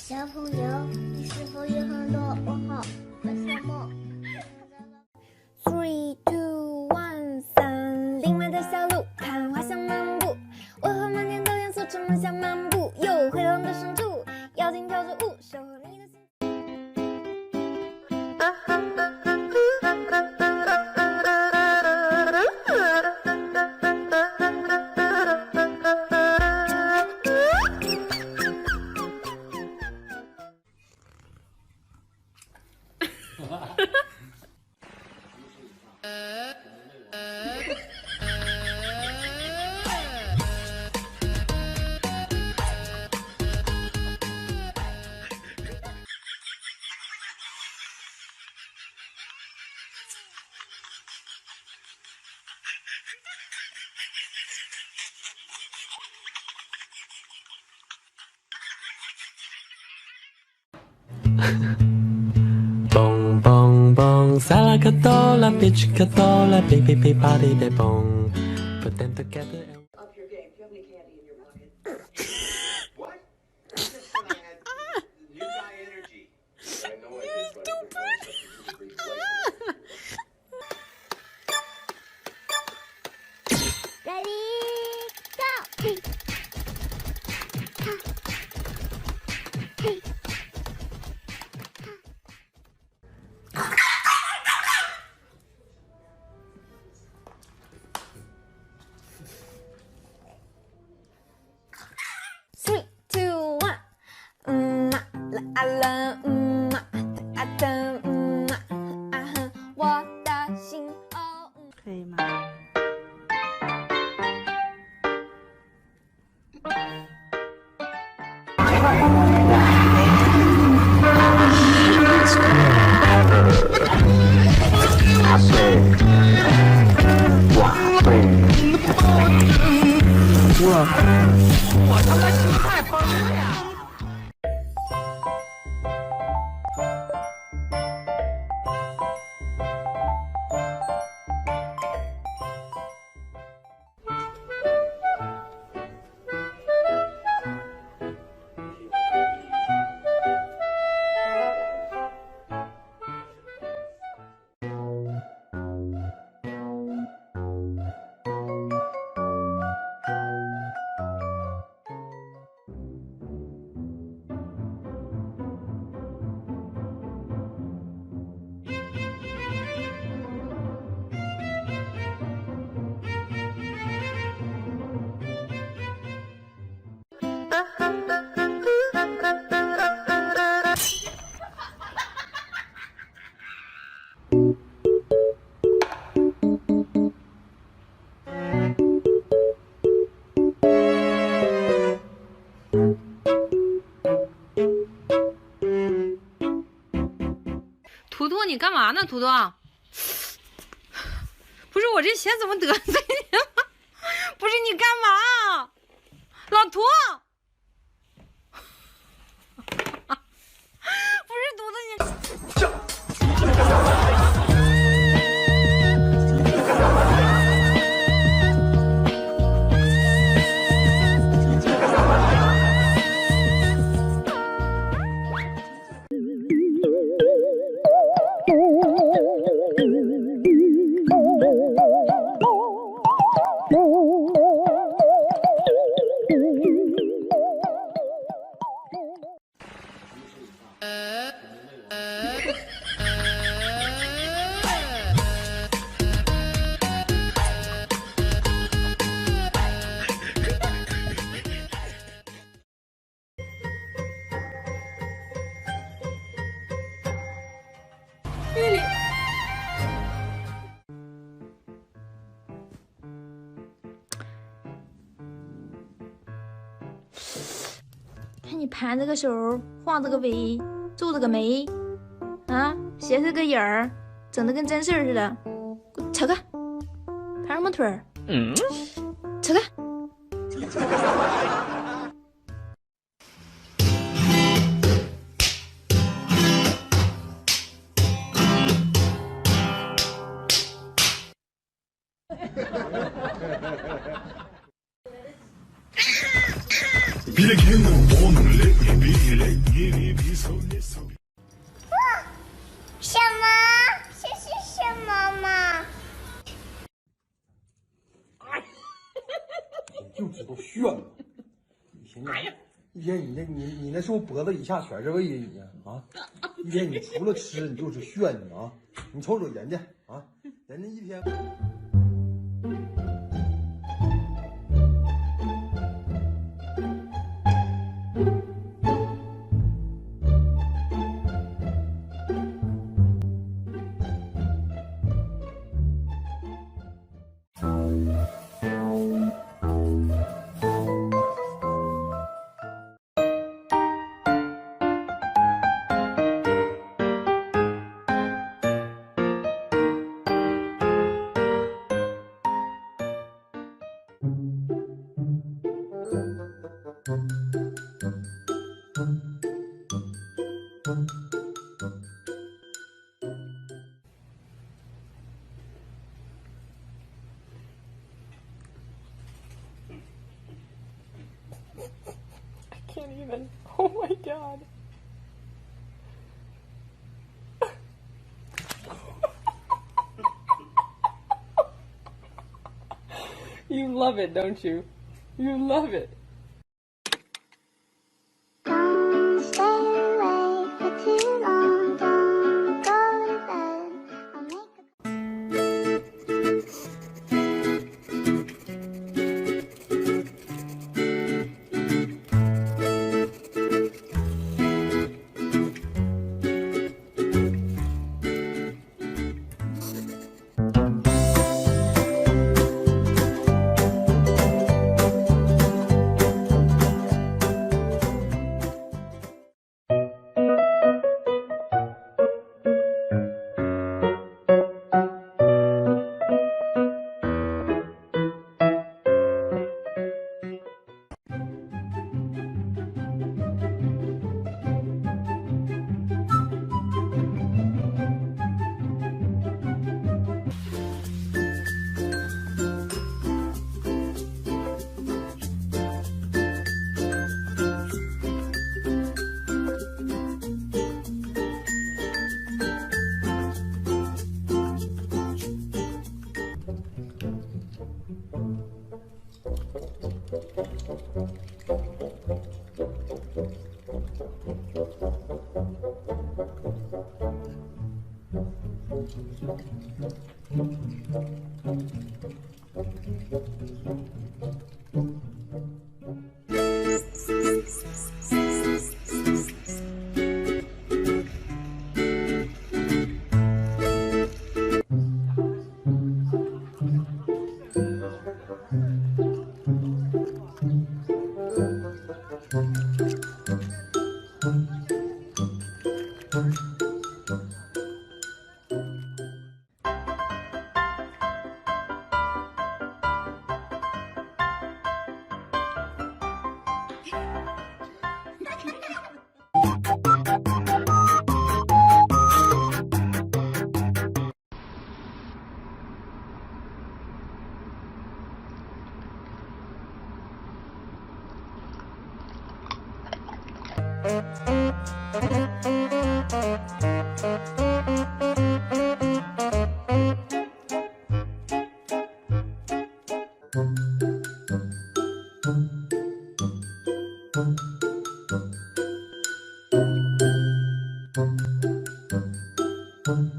小朋友，你是否有很多问号？为什么？3、2、1，森林外的小路，看花香漫步。为何满天都yang素成梦想漫步？有灰狼的深处，妖精跳着舞，守候你的心。蹦蹦蹦，萨拉卡多拉，比奇卡多拉，比比比，body they bong. Put them together. Up your game. Do you have any candy in your pocket? What? You just said I had new guy energy. I know I did, but I think such a great place. Ready, go! Three, two, one， 啦啦，哒哒，我的心哦。可以吗？我他妈心态崩了呀！图图，你干嘛呢？图图，不是我这鞋怎么得罪你了？不是你干嘛？老图，不是图图你。看你盘着个手，晃着个尾，皱着个眉，啊，斜着个眼儿，整的跟真事儿似的。给我扯开，盘什么腿儿？扯开。什么？这是什么嘛？就知道炫嘛！一天你那是不是脖子以下全是胃呀你啊？一天你除了吃你就是炫你啊！你瞅瞅人家啊，人家一天。Can't even. Oh my god. You love it, don't you? You love it. Don't stay awake for too long. Don't go to bed. I'll make a Thank you.